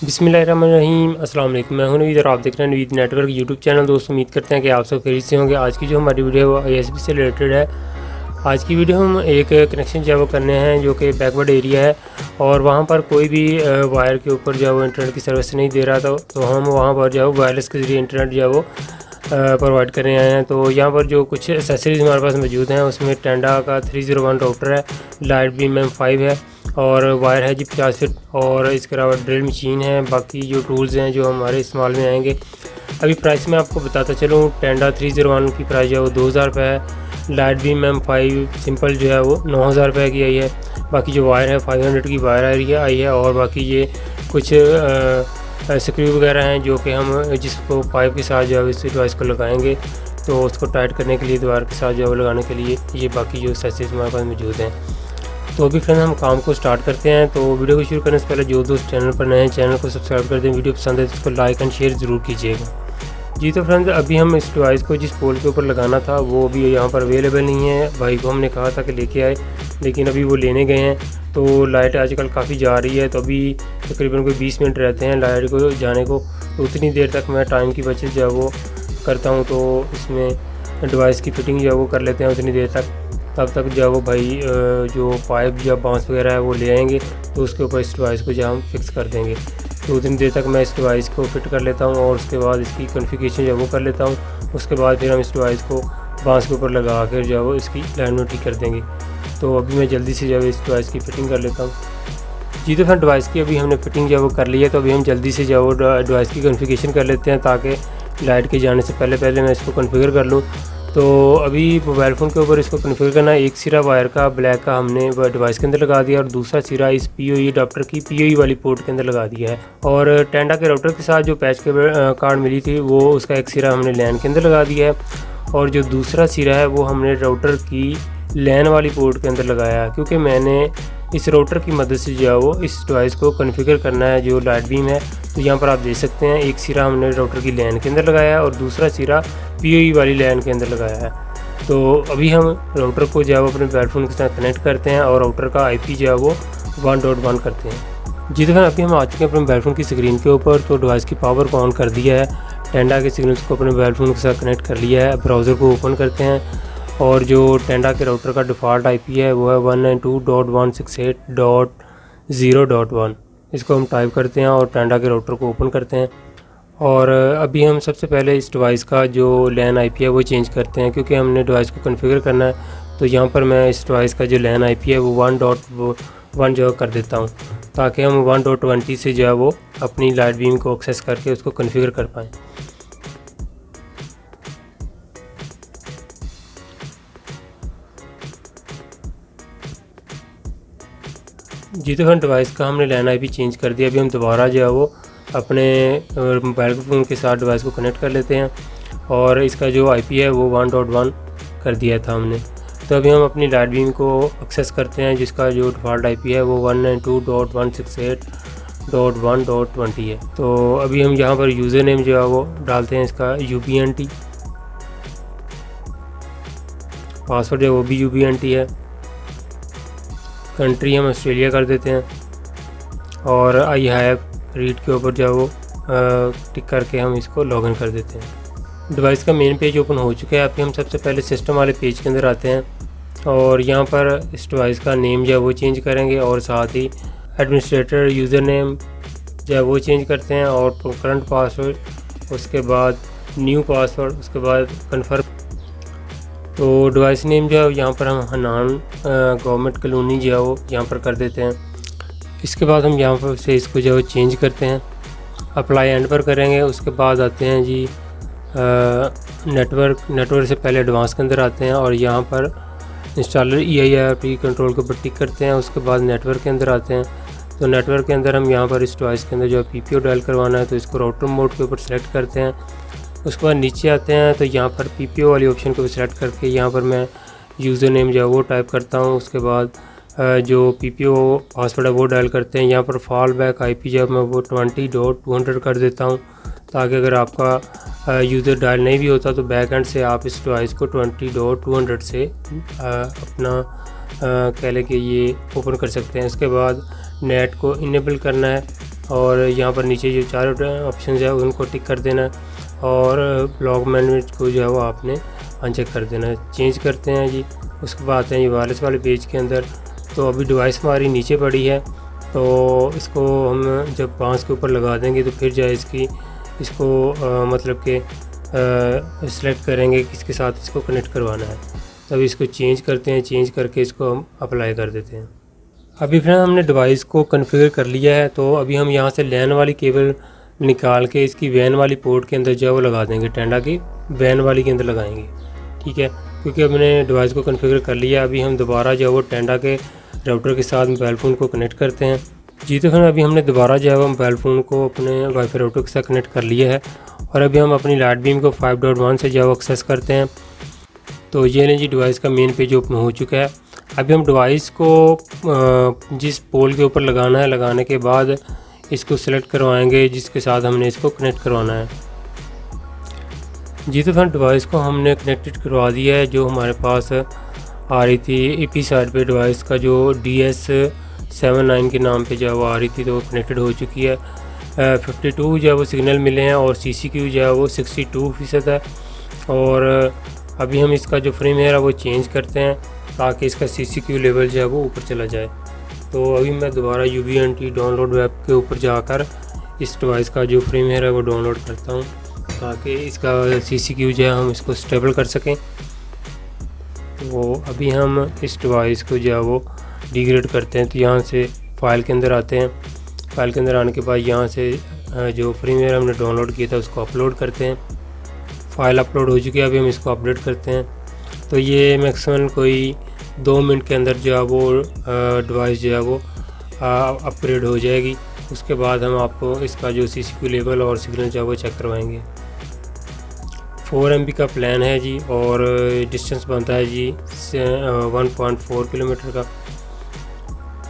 बिस्मिल्लाहिर्रहमानिर्रहीम। अस्सलाम वालेकुम। मैं हूं नवीद और आप देख रहे हैं नवीद नेटवर्क यूट्यूब चैनल। दोस्तों, उम्मीद करते हैं कि आप सब खैरियत से होंगे। आज की जो हमारी वीडियो है वो ISP से रिलेटेड है। आज की वीडियो हम एक कनेक्शन जो है वो करने हैं जो कि बैकवर्ड एरिया है और वहाँ पर कोई भी वायर के ऊपर जो है वो इंटरनेट की सर्विस नहीं दे रहा था, तो हम वहाँ पर जो है वायरलेस के ज़रिए इंटरनेट जो है वो प्रोवाइड करने आए हैं। तो यहाँ पर जो कुछ एसेसरीज़ हमारे पास मौजूद हैं उसमें टेंडा का 301 राउटर है, लाइट बीम M5 है और वायर है जी 50 फीट, और इसके अलावा ड्रिल मशीन है। बाकी जो टूल्स हैं जो हमारे इस्तेमाल में आएंगे। अभी प्राइस में आपको बताता चलूँ, टेंडा 301 की प्राइस जो है वो 2000 रुपये है। लाइट बीम M5 सिंपल जो है वो 9000 रुपये की आई है। बाकी जो वायर है 500 की वायर आई है और बाकी ये कुछ स्क्रू वगैरह हैं जो कि हम जिसको पाइप के साथ जो है इस डिवाइस को लगाएंगे, तो उसको टाइट करने के लिए दीवार के साथ जो है लगाने के लिए ये बाकी जो एक्सेसरीज हमारे पास मौजूद हैं। तो अभी फ्रेंड्स हम काम को स्टार्ट करते हैं। तो वीडियो को शुरू करने से पहले जो दोस्त चैनल पर नए हैं चैनल को सब्सक्राइब कर दें। वीडियो पसंद है तो इसको लाइक एंड शेयर ज़रूर कीजिएगा जी। तो फ्रेंड्स, अभी हम इस डिवाइस को जिस पोल के ऊपर लगाना था वो अभी यहाँ पर अवेलेबल नहीं है। भाई को हमने कहा था कि लेके आए, लेकिन अभी वो लेने गए हैं। तो लाइट आजकल काफ़ी जा रही है, तो अभी तकरीबन कोई 20 मिनट रहते हैं लाइट को जाने को। तो उतनी देर तक मैं टाइम की बचत जो है वो करता हूँ, तो इसमें डिवाइस की फ़िटिंग जो है वो कर लेते हैं उतनी देर तक। तब तक जो है वो भाई जो पाइप या बांस वगैरह है वो ले आएंगे, तो उसके ऊपर इस डिवाइस को जो हम फिक्स कर देंगे। तो उतनी देर तक मैं इस डिवाइस को फिट कर लेता हूँ और उसके बाद इसकी कॉन्फ़िगरेशन जो है वो कर लेता हूँ। उसके बाद फिर हम इस डिवाइस को बांस के ऊपर लगा कर जो है वो इसकी लाइन में ठीक कर देंगे। तो अभी मैं जल्दी से जो है इस डिवाइस की फ़िटिंग कर लेता हूँ जी। तो फिर डिवाइस की अभी हमने फ़िटिंग जो है वो कर ली है, तो अभी हम जल्दी से जो है वो डिवाइस की कॉन्फ़िगरेशन कर लेते हैं ताकि लाइट के जाने से पहले मैं इसको कॉन्फ़िगर कर लूँ। तो अभी मोबाइल फ़ोन के ऊपर इसको कॉन्फ़िगर करना है। एक सिरा वायर का ब्लैक का हमने डिवाइस के अंदर लगा दिया और दूसरा सिरा इस PoE अडाप्टर की PoE वाली पोर्ट के अंदर लगा दिया है। और टेंडा के राउटर के साथ जो पैच के कार्ड मिली थी वो उसका एक सिरा हमने लैन के अंदर लगा दिया है और जो दूसरा सिरा है वो हमने राउटर की लैन वाली पोर्ट के अंदर लगाया है, क्योंकि मैंने इस राउटर की मदद से जो है वो इस डिवाइस को कॉन्फ़िगर करना है जो लाइट बीम है। तो यहाँ पर आप देख सकते हैं एक सिरा हमने राउटर की लैन के अंदर लगाया है और दूसरा सिरा PoE वाली लैन के अंदर लगाया है। तो अभी हम राउटर को जो है वो अपने मोबाइल फ़ोन के साथ कनेक्ट करते हैं और राउटर का IP जो है वो 1.1 करते हैं जी। तो फिर अभी हम आ चुके हैं अपने मोबाइल फ़ोन की स्क्रीन के ऊपर। तो डिवाइस की पावर को ऑन कर दिया है, टेंडा के सिग्नल्स को अपने मोबाइल फ़ोन के साथ कनेक्ट कर लिया है। ब्राउज़र को ओपन करते हैं और जो टेंडा के राउटर का डिफ़ॉल्ट IP है वो है 192.168.0.1। इसको हम टाइप करते हैं और टेंडा के राउटर को ओपन करते हैं। और अभी हम सबसे पहले इस डिवाइस का जो लैन IP है वो चेंज करते हैं, क्योंकि हमने डिवाइस को कॉन्फ़िगर करना है। तो यहाँ पर मैं इस डिवाइस का जो लैन IP है वो 1.1 जो कर देता हूँ, ताकि हम 1.20 से जो है वो अपनी लाइट बीम को एक्सेस करके उसको कॉन्फ़िगर कर पाएँ जी। तो फिर डिवाइस का हमने लैन IP चेंज कर दिया। अभी हम दोबारा जो है वो अपने मोबाइल फ़ोन के साथ डिवाइस को कनेक्ट कर लेते हैं और इसका जो IP है वो 1.1 कर दिया था हमने। तो अभी हम अपनी लाइट बीम को एक्सेस करते हैं जिसका जो डिफ़ॉल्ट IP है वो 192.168.1.20 है। तो अभी हम यहाँ पर यूज़र नेम जो है वो डालते हैं इसका UBNT, पासवर्ड है वो भी UBNT है, कंट्री हम ऑस्ट्रेलिया कर देते हैं और आई हैव रीड के ऊपर जो वो टिक करके हम इसको लॉगिन कर देते हैं। डिवाइस का मेन पेज ओपन हो चुका है। अभी हम सबसे पहले सिस्टम वाले पेज के अंदर आते हैं और यहाँ पर इस डिवाइस का नेम जो है वो चेंज करेंगे और साथ ही एडमिनिस्ट्रेटर यूज़र नेम जो है वो चेंज करते हैं और करंट पासवर्ड, उसके बाद न्यू पासवर्ड, उसके बाद कन्फर्म। तो डिवाइस नेम जो है यहाँ पर हम हनान गवर्नमेंट कॉलोनी जो है वो यहाँ पर कर देते हैं। इसके बाद हम यहाँ पर से इसको जो है चेंज करते हैं, अप्लाई एंड पर करेंगे। उसके बाद आते हैं जी नेटवर्क से पहले एडवांस के अंदर आते हैं और यहाँ पर इंस्टॉलर EIRP कंट्रोल के ऊपर टिक करते हैं। उसके बाद नेटवर्क के अंदर आते हैं। तो नेटवर्क के अंदर हम यहाँ पर इस डिवाइस के अंदर जो PPO डायल करवाना है, तो इसको राउटर मोड के ऊपर सेलेक्ट करते हैं। उसके बाद नीचे आते हैं तो यहाँ पर PPO वाली ऑप्शन को सेलेक्ट करके यहाँ पर मैं यूज़र नेम जो है वो टाइप करता हूँ। उसके बाद जो PPO पासवर्ड है वो डायल करते हैं। यहाँ पर फॉल बैक IP जो मैं वो 20.200 कर देता हूँ, ताकि अगर आपका यूज़र डायल नहीं भी होता तो बैक एंड से आप इस डिवाइस को 20.200 से अपना कह लें कि ये ओपन कर सकते हैं। इसके बाद नेट को इनेबल करना है और यहाँ पर नीचे जो 4 ऑप्शन है उनको टिक कर देना है और ब्लॉक मैनेजमेंट को जो है वो आपने अनचेक कर देना है। चेंज करते हैं जी। उसके बाद आते हैं ये वायरलेस वाले पेज के अंदर। तो अभी डिवाइस हमारी नीचे पड़ी है, तो इसको हम जब बांस के ऊपर लगा देंगे तो फिर जाए इसको मतलब कि सिलेक्ट करेंगे किसके साथ इसको कनेक्ट करवाना है। तब इसको चेंज करते हैं, चेंज करके इसको हम अप्लाई कर देते हैं। अभी फ्रेंड हमने डिवाइस को कॉन्फ़िगर कर लिया है, तो अभी हम यहाँ से लैन वाली केबल निकाल के इसकी वैन वाली पोर्ट के अंदर जो है वो लगा देंगे, टेंडा की वैन वाली के अंदर लगाएंगे। ठीक है, क्योंकि हमने डिवाइस को कॉन्फ़िगर कर लिया। अभी हम दोबारा जो है वो टेंडा के राउटर के साथ मोबाइल फ़ोन को कनेक्ट करते हैं। जी तो फ्रेंड अभी हमने दोबारा जो है वो मोबाइल फ़ोन को अपने वाईफाई राउटर के साथ कनेक्ट कर लिया है और अभी हम अपनी लाइट बीम को 5.1 से जो है वो एक्सेस करते हैं। तो ये नहीं जी, डिवाइस का मेन पेज ओपन हो चुका है। अभी हम डिवाइस को जिस पोल के ऊपर लगाना है, लगाने के बाद इसको सेलेक्ट करवाएंगे जिसके साथ हमने इसको कनेक्ट करवाना है। जी तो फ्रेंड डिवाइस को हमने कनेक्टेड करवा दिया है। जो हमारे पास आ रही थी ईपी साइड पे डिवाइस का जो DS79 के नाम पे जो है वो आ रही थी, तो वो कनेक्टेड हो चुकी है। 52 जो है वो सिग्नल मिले हैं और CCQ जो है वो 62% है। और अभी हम इसका जो फ्रीवेयर है वो चेंज करते हैं ताकि इसका CCQ लेवल जो है वो ऊपर चला जाए। तो अभी मैं दोबारा UBNT डाउनलोड वेब के ऊपर जाकर इस डिवाइस का जो फ्रीवेयर है वो डाउनलोड करता हूँ ताकि इसका CCQ जो है हम इसको स्टेबल कर सकें। तो अभी हम इस डिवाइस को जो है वो डिग्रेड करते हैं। तो यहाँ से फ़ाइल के अंदर आते हैं। फ़ाइल के अंदर आने के बाद यहाँ से जो फ्रीवेयर हमने डाउनलोड किया था उसको अपलोड करते हैं। फ़ाइल अपलोड हो चुकी है, अभी हम इसको अपडेट करते हैं। तो ये मैक्सिमम कोई 2 मिनट के अंदर जो है वो डिवाइस जो है वो अपग्रेड हो जाएगी। उसके बाद हम आपको इसका जो CCQ लेवल और सिग्नल जो है वो चेक करवाएंगे। 4 MB का प्लान है जी और डिस्टेंस बनता है जी 1.4 किलोमीटर का।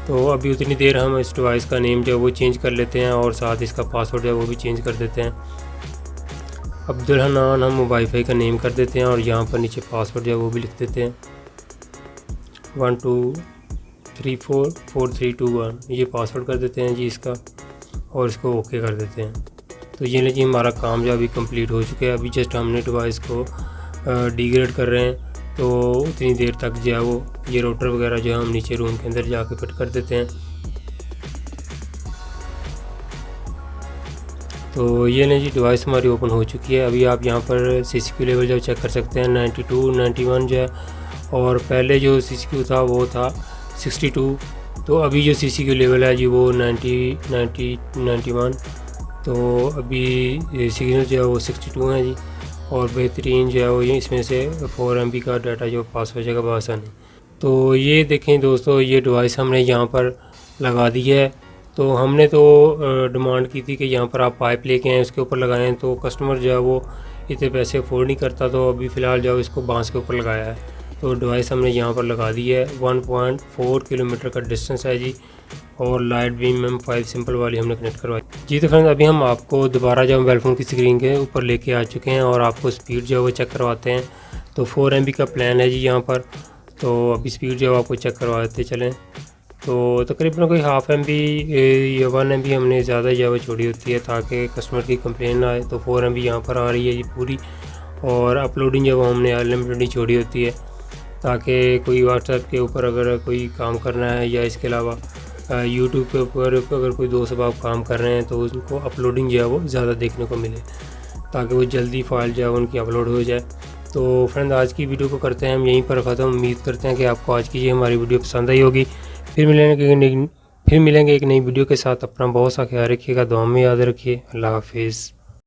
तो अभी उतनी देर हम इस डिवाइस का नेम जो है वो चेंज कर लेते हैं और साथ इसका पासवर्ड जो है वो भी चेंज कर देते हैं। अब्दुल हनान हम वाईफाई का नेम कर देते हैं और यहाँ पर नीचे पासवर्ड जो है वो भी लिख देते हैं 12344321 ये पासवर्ड कर देते हैं जी इसका और इसको ओके कर देते हैं। तो ये नहीं जी, हमारा काम जो अभी कंप्लीट हो चुका है। अभी जस्ट हमने डिवाइस को डिग्रेड कर रहे हैं, तो उतनी देर तक जो है वो ये राउटर वगैरह जो है हम नीचे रूम के अंदर जाके फिट कर देते हैं। तो ये नहीं जी, डिवाइस हमारी ओपन हो चुकी है। अभी आप यहाँ पर CCQ लेवल जो चेक कर सकते हैं 92 91 जो है, और पहले जो CCQ था वो था 62। तो अभी जो CCQ लेवल है जी वो 90 91। तो अभी सिग्नल जो है वो 62 है जी और बेहतरीन जो है वो ये इसमें से 4 MB का डाटा जो पास हो जाएगा बआसानी। तो ये देखें दोस्तों, ये डिवाइस हमने यहाँ पर लगा दी है। तो हमने तो डिमांड की थी कि यहाँ पर आप पाइप लेके आएँ उसके ऊपर लगाएं, तो कस्टमर जो है वो इतने पैसे अफोर्ड नहीं करता। तो अभी फ़िलहाल जो है इसको बांस के ऊपर लगाया है। तो डिवाइस हमने यहाँ पर लगा दी है। 1.4 किलोमीटर का डिस्टेंस है जी और लाइट बीम M5 सिंपल वाली हमने कनेक्ट करवाई जी। तो फ्रेंड्स अभी हम आपको दोबारा जो मोबाइल फ़ोन की स्क्रीन के ऊपर लेके आ चुके हैं और आपको स्पीड जो है वो चेक करवाते हैं। तो 4 MB का प्लान है जी यहाँ पर। तो अभी स्पीड जो है आपको चेक करवाते चलें। तो तकरीबन कोई हाफ़ MB या 1 MB हमने ज़्यादा जो है वो छोड़ी होती है ताकि कस्टमर की कंप्लेन ना आए। तो 4 MB यहाँ पर आ रही है जी पूरी, और अपलोडिंग जो वो हमने अनलिमिटेड छोड़ी होती है ताकि कोई व्हाट्सएप के ऊपर अगर कोई काम करना है या इसके अलावा यूट्यूब के ऊपर अगर कोई दोस्त आप काम कर रहे हैं तो उनको अपलोडिंग जो है वो ज़्यादा देखने को मिले ताकि वो जल्दी फाइल जो है उनकी अपलोड हो जाए। तो फ्रेंड आज की वीडियो को करते हैं हम यहीं पर ख़त्म। उम्मीद करते हैं कि आपको आज की ये हमारी वीडियो पसंद आई होगी। फिर मिलेंगे एक नई वीडियो के साथ। अपना बहुत सा ख्याल रखिएगा, दुआ में याद रखिए। अल्लाह हाफिज़।